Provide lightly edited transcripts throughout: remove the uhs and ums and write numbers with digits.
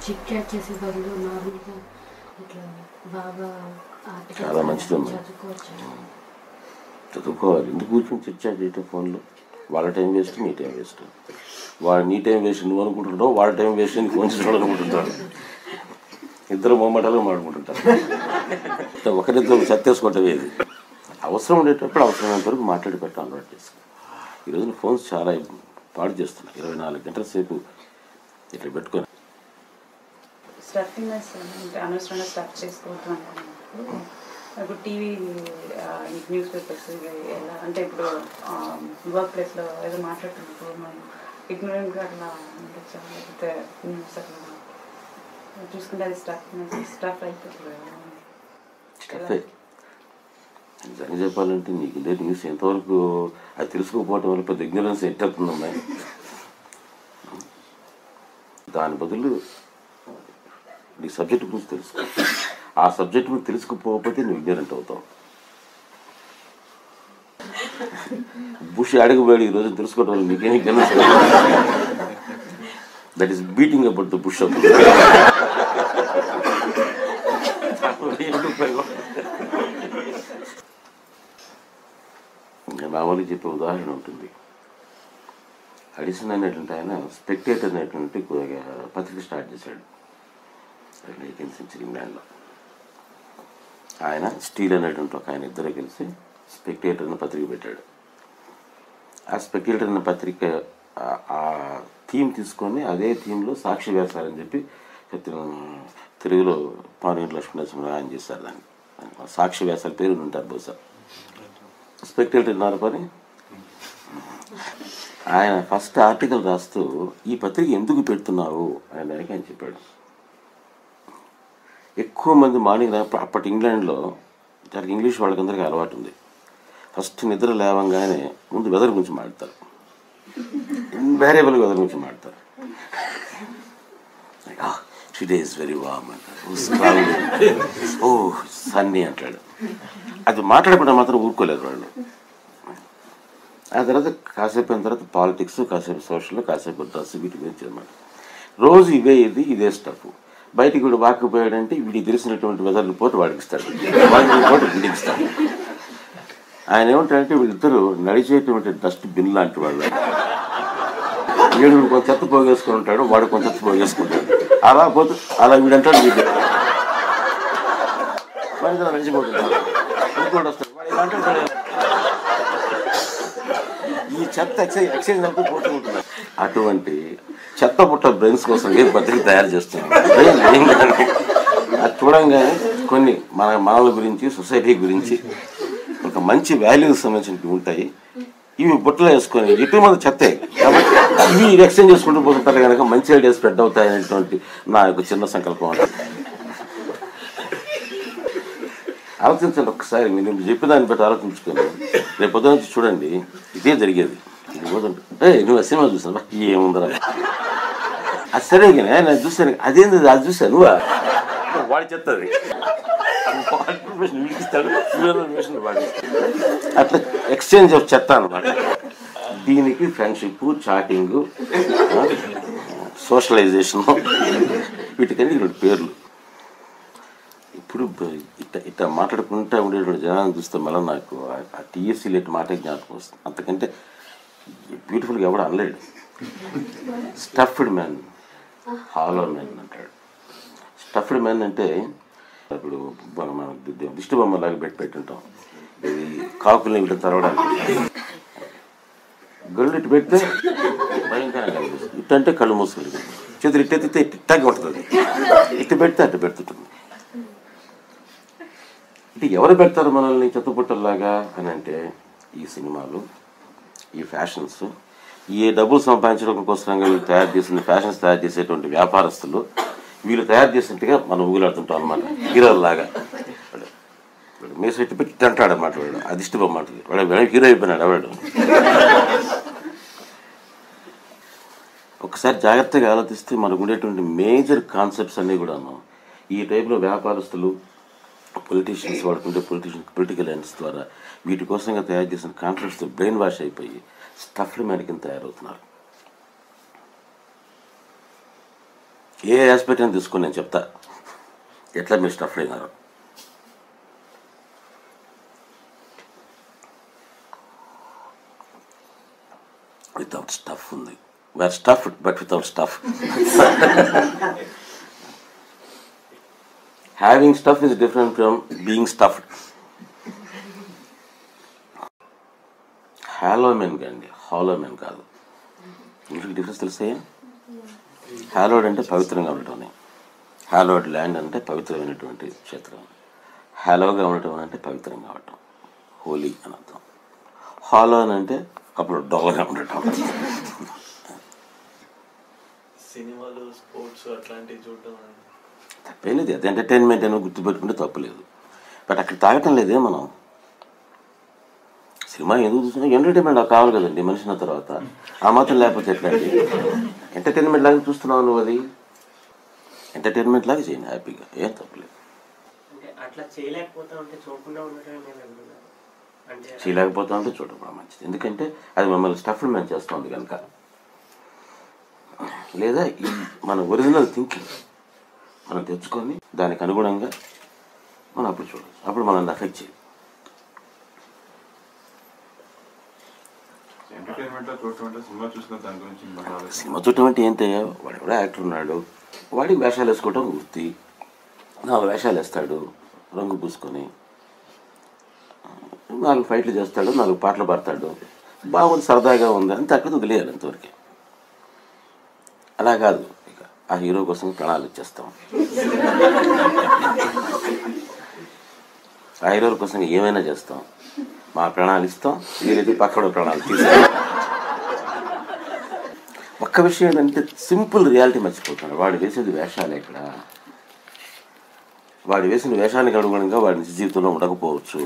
Chit chat చేసే బదులు నార్మల్గా ఇట్లా బాగా చాలా మంచిదమ్మా, చదువుకోవాలి. ఎందుకు కూర్చొని చిట్ చాట్ చేయటం ఫోన్లో? వాళ్ళ టైం వేస్ట్, నీ టైం వేస్ట్. వాడు నీ టైం వేస్ట్ నువ్వు అనుకుంటుంటావు, వాళ్ళ టైం వేస్ట్ నీ ఫోన్ చేసుకోవాలి అనుకుంటుంటాడు. ఇద్దరు మొమ్మటాలు మాడుకుంటుంటారు. ఒకరిద్దరు సత్తేసుకోవటం ఏది అవసరం ఉండేటప్పుడు అవసరమైనంత వరకు మాట్లాడి పెట్టాలి అలవాటు చేసుకో. ఈ రోజున ఫోన్స్ చాలా పాడు చేస్తున్నాయి. 24 గంటల సేపు ఇట్లా పెట్టుకొని స్టఫింగ్నెస్ అంటే అనవసరంగా స్టఫ్ చేసుకోవద్దు అనుకున్నాను. ఇప్పుడు టీవీ న్యూస్ పేపర్స్ ఎలా అంటే ఇప్పుడు వర్క్ ప్లేస్లో ఏదో మాట్లాడుతున్నప్పుడు మనం ఇగ్నోరెంట్గా అట్లా ఉండొచ్చా, లేకపోతే న్యూస్ అట్లా చూసుకుంటే అది స్టఫ్ అయిపోతుంది. నిజంగా చెప్పాలంటే నీకు లేదు న్యూస్ ఎంతవరకు అది తెలుసుకోకపోవటం వల్ల పెద్ద ఇగ్నరెన్స్ ఎట్టవుతుందమ్మా. దాని బదులు నీ సబ్జెక్ట్ గురించి తెలుసుకో. ఆ సబ్జెక్ట్ గురించి తెలుసుకోకపోతే నువ్వు ఇగ్నరెంట్ అవుతావు. బుష్ అడగబోయాడు ఈ రోజు తెలుసుకోవడం వల్ల నీకేం ignorance. That is beating about the bush up. మామూలుగా చెప్పే ఉదాహరణ ఉంటుంది. అడిసన్ అనేటువంటి ఆయన స్పెక్టేటర్ అనేటువంటి పత్రిక స్టార్ట్ చేశాడు 18th century ఇంగ్లాండ్లో. ఆయన స్టీల్ అనేటువంటి ఒక ఆయన ఇద్దరు కలిసి స్పెక్టేటర్ అనే పత్రిక పెట్టాడు. ఆ స్పెక్టేటర్ అనే పత్రిక ఆ థీమ్ తీసుకొని అదే థీమ్లో సాక్షి వ్యాసాలని చెప్పి తెలుగులో పానగంటి లక్ష్మీనరసింహరావు ఆయన చేశారు. దాన్ని సాక్షి వ్యాసాల పేరు ఉంటారు బహుశా. స్పెక్టేటర్ ఉన్నారు పని. ఆయన ఫస్ట్ ఆర్టికల్ రాస్తూ ఈ పత్రిక ఎందుకు పెడుతున్నావు అనే దానికి ఆయన చెప్పాడు. ఎక్కువ మంది మార్నింగ్ అప్పటి ఇంగ్లాండ్లో దానికి ఇంగ్లీష్ వాళ్ళకందరికీ అలవాటు ఉంది. ఫస్ట్ నిద్ర లేవంగానే ముందు వెదర్ గురించి మాట్లాడతారు, ఇన్వేరియబుల్ వెదర్ గురించి మాట్లాడతారు. టుడే ఇస్ వెరీ వార్మ్ అంటారు, ఓ సన్నీ అంటాడు. అది మాట్లాడకుండా మాత్రం ఊరుకోలేదు వాళ్ళు. ఆ తర్వాత కాసేపు అయిన తర్వాత పాలిటిక్స్, కాసేపు సోషల్, కాసేపు డ్రెస్, వీటి గురించి అనమాట. రోజు ఇదే స్టఫ్. బయటికి వీడు వాకపోయాడంటే వీడికి తెలిసినటువంటి వెదర్ రిపోర్ట్ వాడికి ఇస్తాడు, వాడికి రిపోర్ట్ వీడికి ఇస్తాడు. ఆయన ఏమంటాడంటే వీళ్ళిద్దరూ నడిచేటువంటి డస్ట్ బిన్ లాంటి వాళ్ళు. వీడు కొంచెం చెత్త పోగేసుకుని ఉంటాడు, వాడు కొంచెం చెత్త పోగేసుకుంటాడు. అలా పోతే అలా వీడంటాడు, వీడు వాడికి నడిచిపోతుంటాడు. ఇంకోటి వస్తాడు, వాడు ఇలా అంటాడు. ఈ చెత్త ఎక్సైజ్ అంతా పోతూ ఉంటున్నారు. అటువంటి చెత్త పుట్ట బ్రెయిన్స్ కోసం ఏ పత్రిక తయారు చేస్తున్నాం. అది చూడంగానే కొన్ని మన మానవుల గురించి, సొసైటీ గురించి ఒక మంచి వాల్యూస్ సంబంధించినవి ఉంటాయి. ఇవి బుట్టలు వేసుకొని ఇటు మంది చెత్తే కాబట్టి ఇవి ఎక్స్చేంజ్ చేసుకుంటూ పోతుంటారు కనుక మంచి ఐడియాస్ స్ప్రెడ్ అవుతాయి అనేటువంటి నా యొక్క చిన్న సంకల్పం. ఆలోచించండి ఒక్కసారి, మీరు చెప్పిన దాన్ని బట్టి ఆలోచించుకొని రేపు పొద్దున నుంచి చూడండి, ఇదే జరిగేది. నువ్వు ఆ సినిమా చూసాను ఏముందరా, అది సరేగానే నేను చూసాను, అదేంది అది చూసాను నువ్వా, వాడి చెప్తుంది ఇస్తాడు, అట్లా ఎక్స్చేంజ్ ఆఫ్ చెత్త అనమాట. దీనికి ఫ్రెండ్షిప్, చాటింగ్, సోషలైజేషన్, వీటికన్నీ 2 పేర్లు. ఇప్పుడు ఇట్లా మాట్లాడుకుంటూ ఉండేటువంటి జనాన్ని చూస్తే మళ్ళీ నాకు ఆ టీఎస్సీ లేట్ మాటే జ్ఞాపకం వస్తుంది. అంతకంటే బ్యూటిఫుల్గా ఎవడు అనలేడు. స్టఫ్డ్ మ్యాన్, హాలో మ్యాన్ అంటాడు. స్టఫ్డ్ మ్యాన్ అంటే ఇప్పుడు మనం దిష్టి బొమ్మలాగా పెట్టుంటాం, ఇది కాకుల్ని వీటిని తరవడానికి. గళ్ళు ఇటు పెడితే భయంకరంగా కనిపిస్తుంది, ఇటు అంటే కళ్ళు మూసుకొని చేతులు ఇట్టెత్తితే ఇట్టాగా ఉంటుంది, ఇటు పెడితే అటు పెడుతుంటుంది. ఇటు ఎవరు పెడతారు మనల్ని చెత్తపుట్టల్లాగా అని అంటే ఈ సినిమాలు, ఈ ఫ్యాషన్స్, ఈ డబ్బులు సంపాదించడం కోసంగా వీళ్ళు తయారు చేసిన ఫ్యాషన్స్ తయారు చేసేటువంటి వ్యాపారస్తులు, వీళ్ళు తయారు చేసినట్టుగా మనం ఊగులాడుతుంటాం అనమాట. హీరోలాగా మేసెట్టి పెట్టి అంటాడు అన్నమాట. వాడు అది ఇష్టపడమాట, వాడు హీరో అయిపోయినాడు వాడు. ఒకసారి జాగ్రత్తగా ఆలోచిస్తే మనకు ఉండేటువంటి మేజర్ కాన్సెప్ట్స్ అన్నీ కూడాను ఈ టైప్లో వ్యాపారస్తులు, పొలిటీషియన్స్ వాడుకుంటే పొలిటికల్ ఎండ్స్ ద్వారా వీటి కోసంగా తయారు చేసిన కాన్సెప్ట్స్తో బ్రెయిన్ వాష్ అయిపోయి స్టఫ్డ్ మ్యాన్ కింద తయారవుతున్నారు. ఏ ఆస్పెక్ట్ అని తీసుకొని నేను చెప్తా ఎట్లా మీరు స్టఫ్ అయినారు. వితౌట్ స్టఫ్ ఉంది. Where stuffed but without stuff. Having stuff is different from being stuffed. Hollow men కండి, హాలోమెన్ కాదు. ఇంటికి డిఫరెన్స్ తెలిసాయా? హాలోడ్ అంటే పవిత్రంగా ఉండటం, హాలోడ్ ల్యాండ్ అంటే పవిత్రమైనటువంటి క్షేత్రం. హాలోగా ఉండటం అంటే పవిత్రంగా ఉండటం, హోలీ అని అర్థం. హాలో అని అంటే అప్పుడు డొల్లగా ఉండటం. సినిమాలు, స్పోర్ట్స్ అట్లాంటివి చూడటం తప్పేం లేదు. అది ఎంటర్టైన్మెంట్ అని గుర్తుపెట్టుకుంటే తప్పులేదు. బట్ అక్కడ తాగటం లేదే మనం. సినిమా ఎందుకు చూసినా ఎంటర్టైన్మెంట్ కావాలి కదండి మనిషిన తర్వాత. ఆ మాత్రం లేకపోతే ఎట్లా అండి? ఎంటర్టైన్మెంట్ లాగా చూస్తున్నావు నువ్వు, అది ఎంటర్టైన్మెంట్ లాగా చేయండి హ్యాపీగా, ఏం తప్పలేదు. చేయలేకపోతా ఉంటే చూడడం మంచిది. ఎందుకంటే అది మమ్మల్ని స్టఫ్డ్ మేము చేస్తుంది కనుక. లేదా ఈ మన ఒరిజినల్ థింకింగ్ మనం తెచ్చుకొని దానికి అనుగుణంగా మనం అప్పుడు చూడవచ్చు. అప్పుడు మనల్ని అఫెక్ట్ చేయాలి. సినిమా చూడటం అంటే ఏంటయ్యా, వాడు ఎవడో యాక్టర్ ఉన్నాడు, వాడికి వేషాలు వేసుకోవటం వృత్తి. 4 వేషాలు వేస్తాడు రంగు పూసుకొని, 4 ఫైట్లు చేస్తాడు, 4 పాటలు పాడతాడు, బాగుంది సరదాగా ఉంది అంతే, అక్కడ వదిలేయాలి అంతవరకు. అలా కాదు, ఇక ఆ హీరో కోసం ప్రాణాలు ఇచ్చేస్తాం. ఆ హీరోల కోసం ఏమైనా చేస్తాం. మా ప్రాణాలు ఇస్తాం, వీరైతే పక్కన ప్రాణాలు తీస్తాం. ఒక్క విషయం ఏంటంటే సింపుల్ రియాలిటీ మర్చిపోతాడు. వాడు వేసేది వేషాలే. ఇక్కడ వాడు వేసిన వేషానికి అనుగుణంగా వాడి నిజ జీవితంలో ఉండకపోవచ్చు.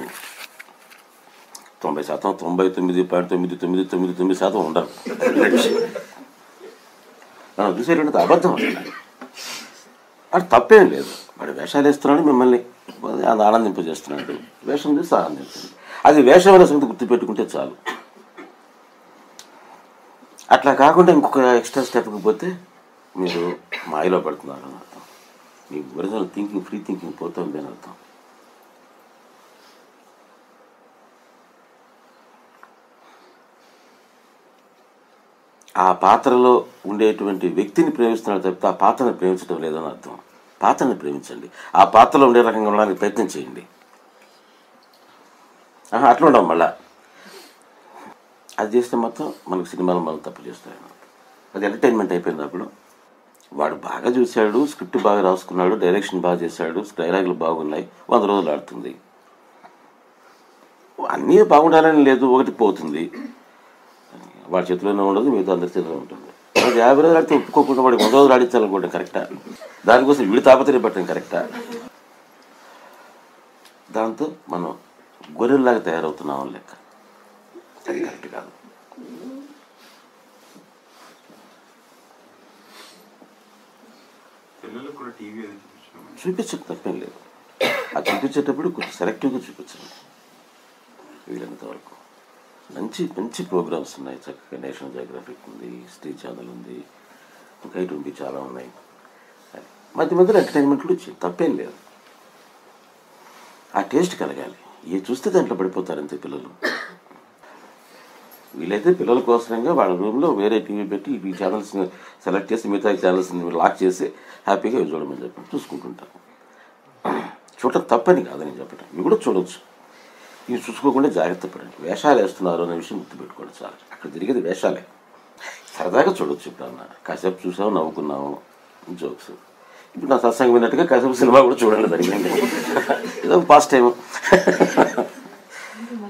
90%, 99.999% ఉండరు. మనం చూసేటువంటి అబద్ధం. అది తప్పేం లేదు. వాడు వేషాలు వేస్తున్నాడు, మిమ్మల్ని ఆనందింపజేస్తున్నాడు, వేషం చూసి ఆనందించండి. అది వేషం అనే సంగతి గుర్తుపెట్టుకుంటే చాలు. అట్లా కాకుండా ఇంకొక ఎక్స్ట్రా స్టెప్కి పోతే మీరు మాయలో పడుతున్నారు అని అర్థం. మీ ఒరిజినల్ థింకింగ్, ఫ్రీ థింకింగ్ పోతుంది అని అర్థం. ఆ పాత్రలో ఉండేటువంటి వ్యక్తిని ప్రేమిస్తున్నారు తప్పితే ఆ పాత్రను ప్రేమించడం లేదని అర్థం. పాత్రని ప్రేమించండి, ఆ పాత్రలో ఉండే రకంగా ఉండడానికి ప్రయత్నం చేయండి. అట్లా ఉండవు. మళ్ళా అది చేస్తే మాత్రం మనకు సినిమాలు మనం తప్పు చేస్తాయి. అది ఎంటర్టైన్మెంట్ అయిపోయింది. అప్పుడు వాడు బాగా చూశాడు, స్క్రిప్ట్ బాగా రాసుకున్నాడు, డైరెక్షన్ బాగా చేశాడు, డైలాగులు బాగున్నాయి, 100 రోజులు ఆడుతుంది. అన్నీ బాగుండాలని లేదు, ఒకటి పోతుంది. వాడి చేతిలోనే ఉండదు, మిగతా అందరి చేతిలో ఉంటుంది. 50 రోజులు ఆడితే ఒప్పుకోకుండా వాడికి 100 రోజులు ఆడించాలనుకోండి కరెక్టా? దానికోసం వీడు తాపత్రయపడటం కరెక్టా? దాంతో మనం గొర్రెల్లాగా తయారవుతున్నాం లెక్క. అది కరెక్ట్ కాదు. చూపించడం తప్పేం లేదు. అది చూపించేటప్పుడు కొంచెం సెలెక్టివ్గా చూపించండి. వీళ్ళంత వరకు మంచి మంచి ప్రోగ్రామ్స్ ఉన్నాయి. చక్కగా నేషనల్ జియోగ్రఫిక్ ఉంది, స్ట్రీ ఛానల్ ఉంది, ఇంకా ఇటువంటి చాలా ఉన్నాయి. మధ్య మధ్యలో ఎంటర్టైన్మెంట్లు వచ్చి తప్పేం లేదు. ఆ టేస్ట్ కలగాలి. ఏ చూస్తే దాంట్లో పడిపోతారంతే పిల్లలు. వీలైతే పిల్లల కోసంగా వాళ్ళ రూమ్లో వేరే టీవీ పెట్టి ఈ ఛానల్స్ని సెలెక్ట్ చేసి మిగతా ఛానల్స్ని లాక్ చేసి హ్యాపీగా చూడమని చెప్పి చూసుకుంటుంటారు. చూడటం తప్పని కాదని నేను చెప్పటం. ఇవి కూడా చూడవచ్చు. ఇవి చూసుకోకుండా జాగ్రత్త పడండి. వేషాలు వేస్తున్నారు అనే విషయం గుర్తుపెట్టుకోండి. చాలా అక్కడ తిరిగేది వేషాలే. సరదాగా చూడవచ్చు. ఇప్పుడన్నా కాసేపు చూసాము, నవ్వుకున్నాము, జోక్స్. ఇప్పుడు నా సత్సంగం విన్నట్టుగా కాసేపు సినిమా కూడా చూడండి. జరిగింది ఏదో పాస్ట్ టైం.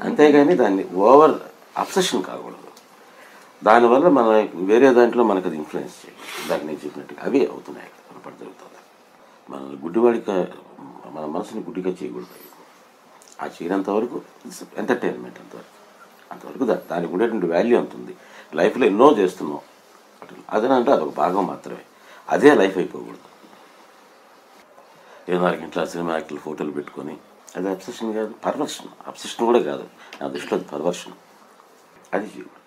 అంతేగాని దాన్ని ఓవర్ అబ్సెషన్ కాకూడదు. దానివల్ల మన వేరే దాంట్లో మనకు అది ఇన్ఫ్లుయెన్స్ చేయాలి. దాన్ని నేను చెప్పినట్టుగా అవే అవుతున్నాయి. పొరపాటు జరుగుతుంది. మన గుడ్డివాడిగా మన మనసుని గుడ్డిగా చేయకూడదు. ఆ చేయనంత వరకు ఎంటర్టైన్మెంట్ అంతవరకు దానికి ఉండేటువంటి వాల్యూ ఉంటుంది. లైఫ్లో ఎన్నో చేస్తున్నాం, అదేనంటే అదొక భాగం మాత్రమే. అదే లైఫ్ అయిపోకూడదు. 24 గంటల సినిమా యాక్టర్లు ఫోటోలు పెట్టుకొని అది అబ్సెషన్ కాదు, పర్వర్షన్. అబ్సెషన్ కూడా కాదు, నా దృష్టిలో అది పర్వర్షన్. అది చేయకూడదు.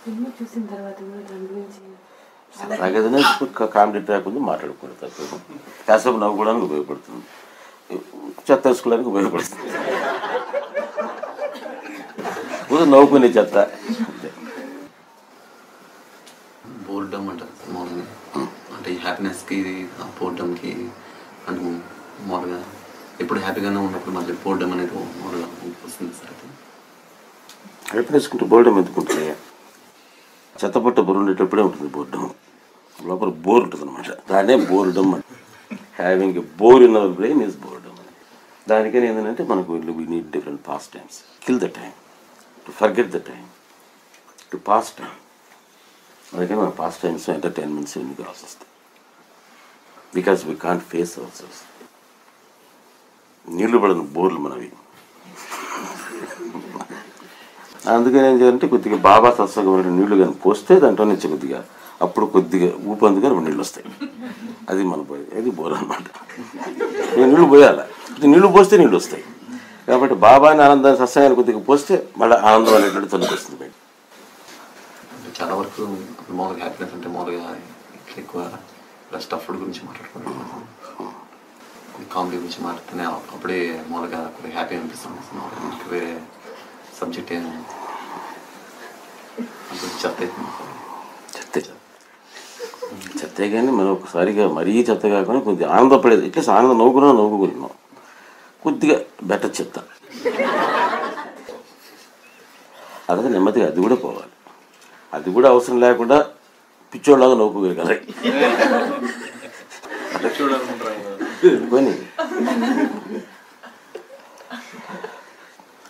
సినిమా చూసిన తర్వాత కూడా దాని గురించి సరదాగా కామెడీ ట్రాక్ ఉంది, మాట్లాడుకోవడం తప్ప కాసేపు నవ్వుకోవడానికి ఉపయోగపడుతుంది, చెత్త వేసుకోవడానికి ఉపయోగపడుతుంది, నవ్వుకునే చెత్త. బోర్డమ్ అంటారు మామూలుగా, అంటే హ్యాపీనెస్కి బోర్డమ్కి అంటే మామూలుగా ఎప్పుడు హ్యాపీగానే ఉన్నప్పుడు మళ్ళీ బోర్డమ్ అనేది మామూలుగా వస్తుంది సార్. హ్యాపీనెస్ కుంటే బోర్డమ్ ఎందుకుంటుంది? చెత్తపట్ట బోర్ ఉండేటప్పుడే ఉంటుంది బోర్డమ్, లోపల బోర్ ఉంటుంది అనమాట, దాన్నే బోర్డమ్ అంటే. Having a bore in our brain is boredom. దానికని ఏంటంటే మనకు we need different pass times, kill the time, to forget the time, to pass time. అందుకని మన పాస్ టైమ్స్ ఎంటర్టైన్మెంట్స్ ఎన్ని కావాల్సి వస్తాయి, because we can't face our selves. నీళ్లు పడని బోర్లు మనవి. అందుకని ఏం చేయాలంటే కొద్దిగా బాబా సత్సంగమైన నీళ్లు కానీ పోస్తే దాంట్లో నుంచి కొద్దిగా అప్పుడు కొద్దిగా ఊపందుగా నీళ్ళు వస్తాయి. అది మన అది బోర్ అనమాట. నీళ్లు పోయాలి, నీళ్లు పోస్తే నీళ్ళు వస్తాయి. కాబట్టి బాబాని ఆనందాన్ని సత్సంగాన్ని కొద్దిగా పోస్తే మళ్ళీ ఆనందం అనేటువంటి తొలికి వస్తుంది బయట. చాలా వరకు మామూలుగా హ్యాపీనెస్ అంటే మామూలుగా ఎక్కువ స్టఫ్ ఫుడ్ గురించి మాట్లాడుకుంటున్నాం, కామెడీ గురించి మాట్లాడితేనే అప్పుడే మామూలుగా కొద్దిగా హ్యాపీ అనిపిస్తుంది. వేరే సబ్జెక్ట్ ఏమి చెత్తే కానీ మనం ఒకసారిగా మరీ చెత్త కాకుండా కొద్దిగా ఆనందపడేది, ఇట్లా ఆనందం నవ్వుకున్నాం కొద్దిగా బెటర్ చెత్త. అలాగే నెమ్మదిగా అది కూడా పోవాలి. అది కూడా అవసరం లేకుండా పిచ్చోళ్ళలాగా నవ్వుకోగలగాలి. కొని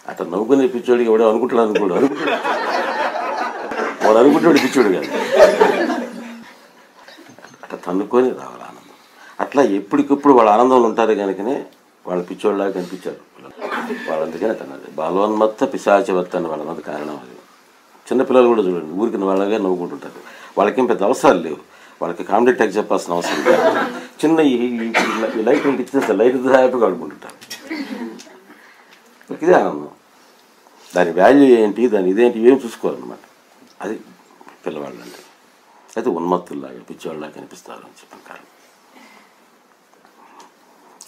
అట్లా నవ్వుకునే పిచ్చోడికి ఎవడో అనుకుంటాడు వాడు అనుకుంటాడు పిచ్చోడు కాదు. అట్లా తన్నుకొని రావాలి ఆనందం. అట్లా ఎప్పటికప్పుడు వాళ్ళ ఆనందంలో ఉంటారు కనుకనే వాళ్ళ పిచ్చోళ్ళలాగా కనిపించారు వాళ్ళందుకనే తన్నది బాలోన్మత్త పిశాచవర్త అని వాళ్ళ కారణం. అది చిన్నపిల్లలు కూడా చూడండి, ఊరికి వాళ్ళగా నవ్వుకుంటుంటారు. వాళ్ళకేం పెద్ద అవసరాలు లేవు, వాళ్ళకి కామెడీ ట్యాక్ చెప్పాల్సిన అవసరం లేదు. చిన్న ఈ లైట్ ఇచ్చేస్తే లైట్ హ్యాపీగా ఆడుకుంటుంటారు. ఇదే ఆనందం. దాని వాల్యూ ఏంటి, దాని ఇదేంటి ఏం చూసుకోవాలన్నమాట. అది పిల్లవాళ్ళు అంటే. అయితే ఉన్మత్తుల్లాగా పిచ్చివాళ్ళలాగా కనిపిస్తారు అని చెప్పిన కారణం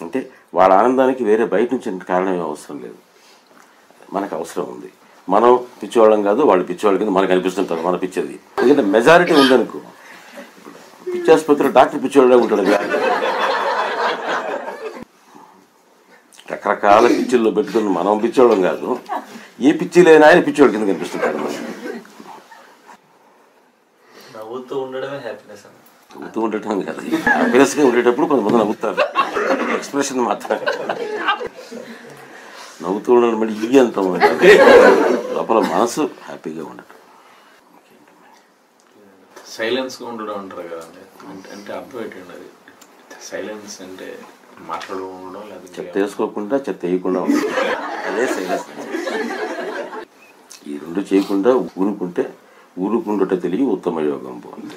అంటే వాళ్ళ ఆనందానికి వేరే బయట నుంచి కారణం ఏం అవసరం లేదు, మనకు అవసరం ఉంది. మనం పిచ్చివాళ్ళం కాదు, వాళ్ళు పిచ్చివాళ్ళ కింద మనకు అనిపిస్తుంటారు మన పిచ్చేది. ఎందుకంటే మెజారిటీ ఉందనుకో, పిచ్చాసుపత్రిలో డాక్టర్ పిచ్చివాళ్ళే ఉంటాడు. రకరకాల పిచ్చిల్లో పెట్టుకుని మనం పిచ్చోళ్ళం కాదు, ఏ పిచ్చి లేని ఆయన పిచ్చోళ్ళ కింద కనిపిస్తుంటాడు. నవ్వుతూ ఉండడమే హ్యాపీనెస్. నవ్వుతూ ఉండటం కాదు, హ్యాపీనెస్గా ఉండేటప్పుడు కొంతమంది నవ్వుతారు, ఎక్స్ప్రెషన్ మాత్రమే. నవ్వుతూ ఉండడం మళ్ళీ ఇవి అంత లోపల మనసు హ్యాపీగా ఉండటం. సైలెన్స్గా ఉండడం అంటారు కదండి, అంటే అర్థం ఏంటండి అది? సైలెన్స్ అంటే మాట్లాడడం, లేదా చెత్త వేసుకోకుండా చెత్త వేయకుండా ఉండడం, అదే సైలెన్స్. ఈ రెండు చేయకుండా ఊరుకుంటే ఊరుకుండుట తెలియ ఉత్తమ యోగం బాగుంది.